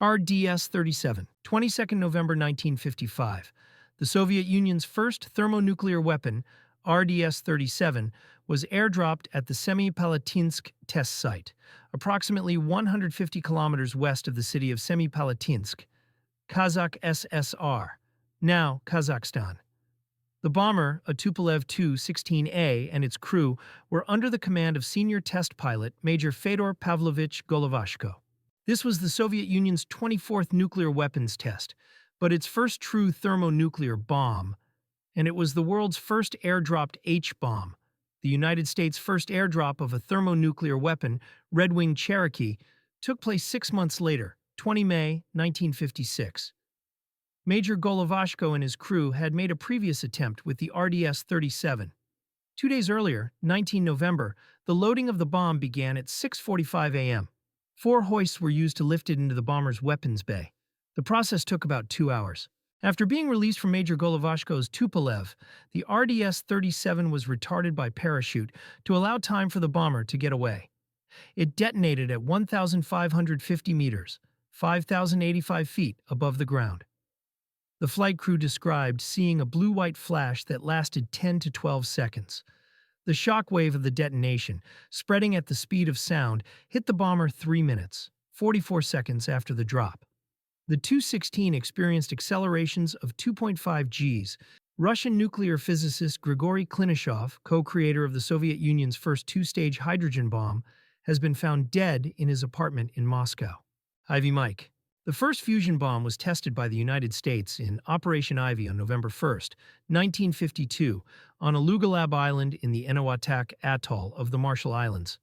RDS-37, 22nd November 1955. The Soviet Union's first thermonuclear weapon, RDS-37, was airdropped at the Semipalatinsk test site, approximately 150 kilometers west of the city of Semipalatinsk, Kazakh SSR, now Kazakhstan. The bomber, a Tupolev Tu-16A, and its crew were under the command of senior test pilot Major Fedor Pavlovich Golovashko. This was the Soviet Union's 24th nuclear weapons test, but its first true thermonuclear bomb, and it was the world's first airdropped H-bomb. The United States' first airdrop of a thermonuclear weapon, Red Wing Cherokee, took place 6 months later, 20 May 1956. Major Golovashko and his crew had made a previous attempt with the RDS-37. 2 days earlier, 19 November, the loading of the bomb began at 6:45 a.m. 4 hoists were used to lift it into the bomber's weapons bay. The process took about 2 hours. After being released from Major Golovashko's Tupolev, the RDS-37 was retarded by parachute to allow time for the bomber to get away. It detonated at 1,550 meters, 5,085 feet above the ground. The flight crew described seeing a blue-white flash that lasted 10 to 12 seconds. The shock wave of the detonation, spreading at the speed of sound, hit the bomber 3 minutes, 44 seconds after the drop. The Tu-16 experienced accelerations of 2.5 Gs. Russian nuclear physicist Grigory Klinashov, co-creator of the Soviet Union's first two-stage hydrogen bomb, has been found dead in his apartment in Moscow. Ivy Mike. The first fusion bomb was tested by the United States in Operation Ivy on November 1, 1952, on Alugalab Island in the Eniwetok Atoll of the Marshall Islands.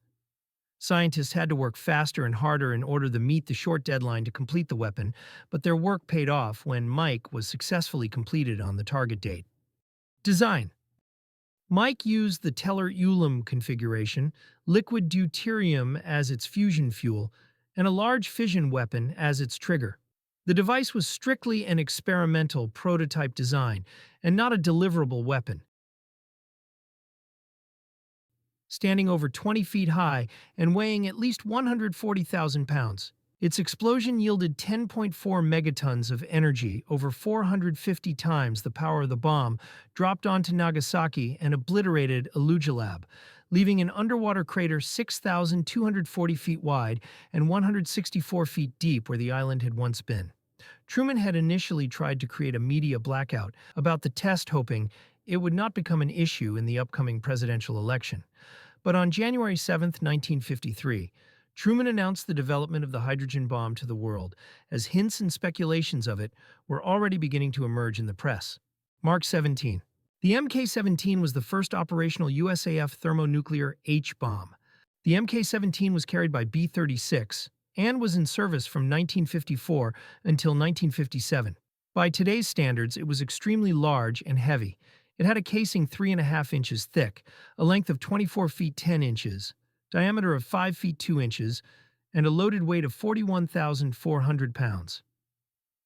Scientists had to work faster and harder in order to meet the short deadline to complete the weapon, but their work paid off when Mike was successfully completed on the target date. Design. Mike used the Teller-Ulam configuration, liquid deuterium as its fusion fuel, and a large fission weapon as its trigger. The device was strictly an experimental prototype design and not a deliverable weapon. Standing over 20 feet high and weighing at least 140,000 pounds, its explosion yielded 10.4 megatons of energy, over 450 times the power of the bomb, dropped onto Nagasaki and obliterated Alugalab, leaving an underwater crater 6,240 feet wide and 164 feet deep where the island had once been. Truman had initially tried to create a media blackout about the test, hoping it would not become an issue in the upcoming presidential election. But on January 7, 1953, Truman announced the development of the hydrogen bomb to the world, as hints and speculations of it were already beginning to emerge in the press. Mark 17. The Mk-17 was the first operational USAF thermonuclear H-bomb. The Mk-17 was carried by B-36 and was in service from 1954 until 1957. By today's standards, it was extremely large and heavy. It had a casing 3.5 inches thick, a length of 24 feet 10 inches, diameter of 5 feet 2 inches, and a loaded weight of 41,400 pounds.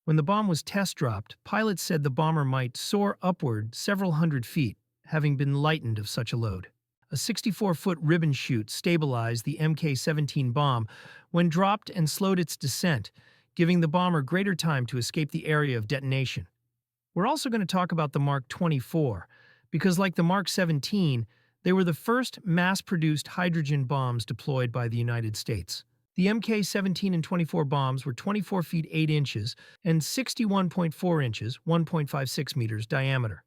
When the bomb was test-dropped, pilots said the bomber might soar upward several hundred feet, having been lightened of such a load. A 64-foot ribbon chute stabilized the Mk-17 bomb when dropped and slowed its descent, giving the bomber greater time to escape the area of detonation. We're also going to talk about the Mark 24, because like the Mark 17, they were the first mass-produced hydrogen bombs deployed by the United States. The Mk-17 and 24 bombs were 24 feet 8 inches and 61.4 inches, 1.56 meters diameter.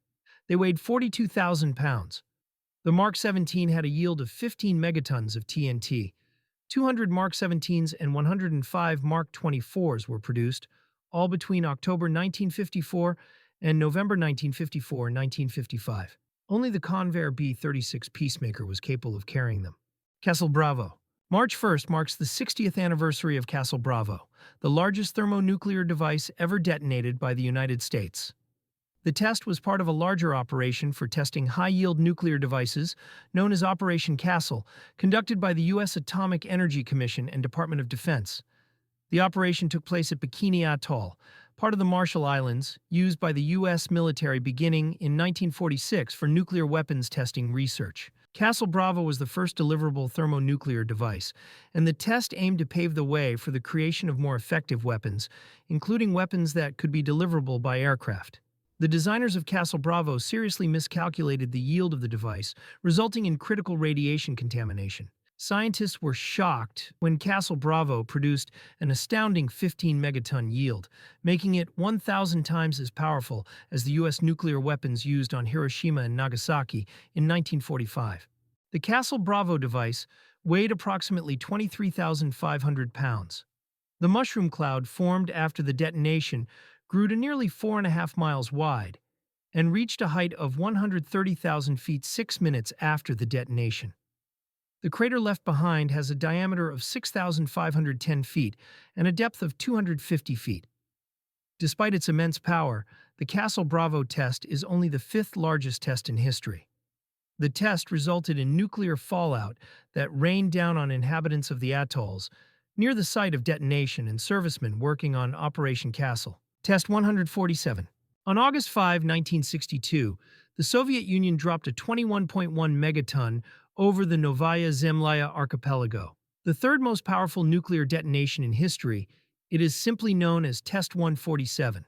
They weighed 42,000 pounds. The Mark 17 had a yield of 15 megatons of TNT. 200 Mark 17s and 105 Mark 24s were produced, all between October 1954 and November 1954-1955. Only the Convair B-36 Peacemaker was capable of carrying them. Castle Bravo. March 1st marks the 60th anniversary of Castle Bravo, the largest thermonuclear device ever detonated by the United States. The test was part of a larger operation for testing high-yield nuclear devices known as Operation Castle, conducted by the U.S. Atomic Energy Commission and Department of Defense. The operation took place at Bikini Atoll, part of the Marshall Islands, used by the U.S. military beginning in 1946 for nuclear weapons testing research. Castle Bravo was the first deliverable thermonuclear device, and the test aimed to pave the way for the creation of more effective weapons, including weapons that could be deliverable by aircraft. The designers of Castle Bravo seriously miscalculated the yield of the device, resulting in critical radiation contamination. Scientists were shocked when Castle Bravo produced an astounding 15 megaton yield, making it 1,000 times as powerful as the U.S. nuclear weapons used on Hiroshima and Nagasaki in 1945. The Castle Bravo device weighed approximately 23,500 pounds. The mushroom cloud formed after the detonation grew to nearly 4.5 miles wide and reached a height of 130,000 feet 6 minutes after the detonation. The crater left behind has a diameter of 6,510 feet and a depth of 250 feet. Despite its immense power, the Castle Bravo test is only the fifth largest test in history. The test resulted in nuclear fallout that rained down on inhabitants of the atolls near the site of detonation and servicemen working on Operation Castle. Test 147. On August 5, 1962, the Soviet Union dropped a 21.1 megaton over the Novaya Zemlya archipelago. The third most powerful nuclear detonation in history, it is simply known as Test 147.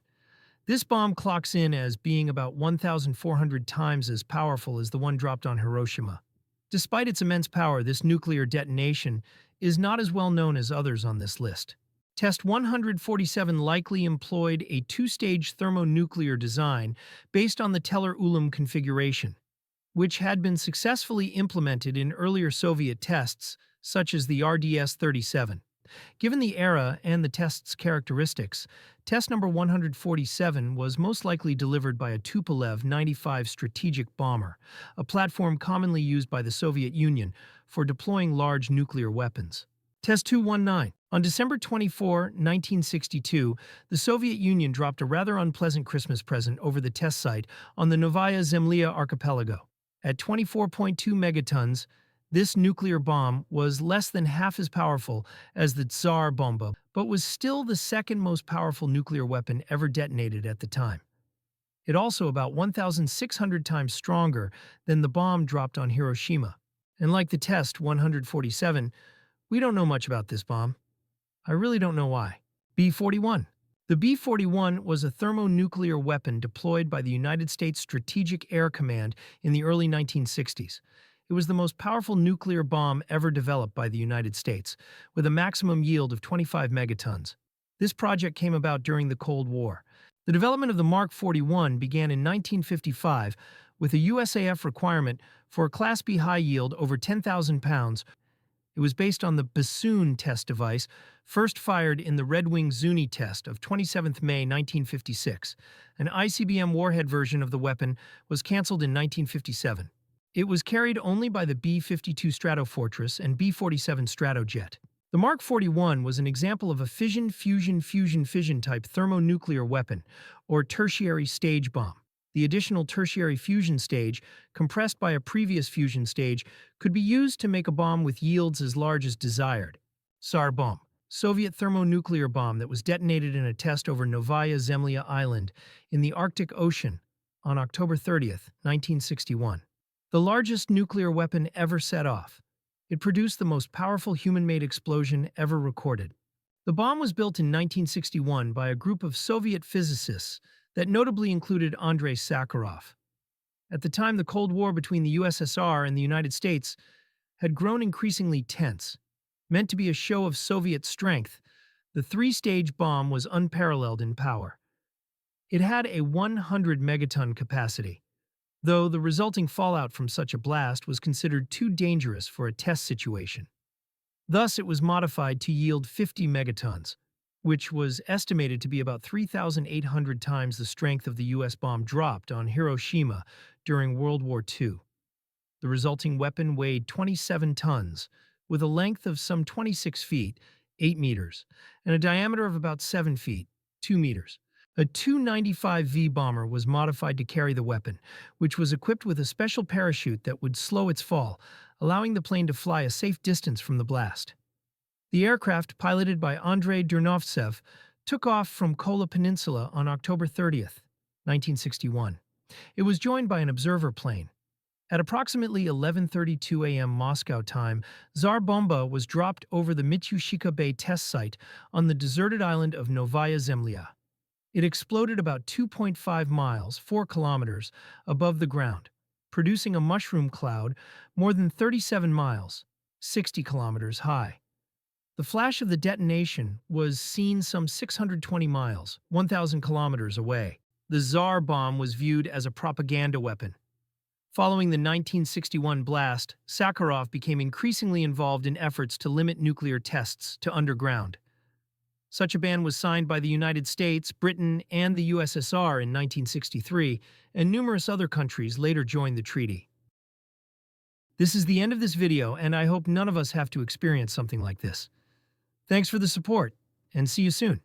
This bomb clocks in as being about 1,400 times as powerful as the one dropped on Hiroshima. Despite its immense power, this nuclear detonation is not as well known as others on this list. Test 147 likely employed a two-stage thermonuclear design based on the Teller-Ulam configuration, which had been successfully implemented in earlier Soviet tests, such as the RDS-37. Given the era and the test's characteristics, test number 147 was most likely delivered by a Tupolev 95 strategic bomber, a platform commonly used by the Soviet Union for deploying large nuclear weapons. Test 219. On December 24, 1962, the Soviet Union dropped a rather unpleasant Christmas present over the test site on the Novaya Zemlya archipelago. At 24.2 megatons, this nuclear bomb was less than half as powerful as the Tsar Bomb, but was still the second most powerful nuclear weapon ever detonated at the time. It also about 1,600 times stronger than the bomb dropped on Hiroshima. And like the Test 147, we don't know much about this bomb. I really don't know why. B-41. The B-41 was a thermonuclear weapon deployed by the United States Strategic Air Command in the early 1960s. It was the most powerful nuclear bomb ever developed by the United States, with a maximum yield of 25 megatons. This project came about during the Cold War. The development of the Mark 41 began in 1955 with a USAF requirement for a Class B high yield over 10,000 pounds. It was based on the bassoon test device, first fired in the Red Wing Zuni test of 27 May 1956. An ICBM warhead version of the weapon was canceled in 1957. It was carried only by the B-52 Stratofortress and B-47 Stratojet. The Mark 41 was an example of a fission-fusion-fusion-fission type thermonuclear weapon, or tertiary stage bomb. The additional tertiary fusion stage, compressed by a previous fusion stage, could be used to make a bomb with yields as large as desired. Tsar Bomb, Soviet thermonuclear bomb that was detonated in a test over Novaya Zemlya Island in the Arctic Ocean on October 30, 1961. The largest nuclear weapon ever set off. It produced the most powerful human-made explosion ever recorded. The bomb was built in 1961 by a group of Soviet physicists that notably included Andrei Sakharov. At the time, the Cold War between the USSR and the United States had grown increasingly tense. Meant to be a show of Soviet strength, the three-stage bomb was unparalleled in power. It had a 100 megaton capacity, though the resulting fallout from such a blast was considered too dangerous for a test situation. Thus, it was modified to yield 50 megatons, which was estimated to be about 3,800 times the strength of the U.S. bomb dropped on Hiroshima during World War II. The resulting weapon weighed 27 tons, with a length of some 26 feet, 8 meters, and a diameter of about 7 feet, 2 meters. A Tu-95V bomber was modified to carry the weapon, which was equipped with a special parachute that would slow its fall, allowing the plane to fly a safe distance from the blast. The aircraft, piloted by Andrei Dernovtsev, took off from Kola Peninsula on October 30, 1961. It was joined by an observer plane. At approximately 11:32 a.m. Moscow time, Tsar Bomba was dropped over the Mityushika Bay test site on the deserted island of Novaya Zemlya. It exploded about 2.5 miles, 4 kilometers, above the ground, producing a mushroom cloud more than 37 miles, 60 kilometers high. The flash of the detonation was seen some 620 miles, 1,000 kilometers away. The Tsar Bomb was viewed as a propaganda weapon. Following the 1961 blast, Sakharov became increasingly involved in efforts to limit nuclear tests to underground. Such a ban was signed by the United States, Britain, and the USSR in 1963, and numerous other countries later joined the treaty. This is the end of this video, and I hope none of us have to experience something like this. Thanks for the support, and see you soon.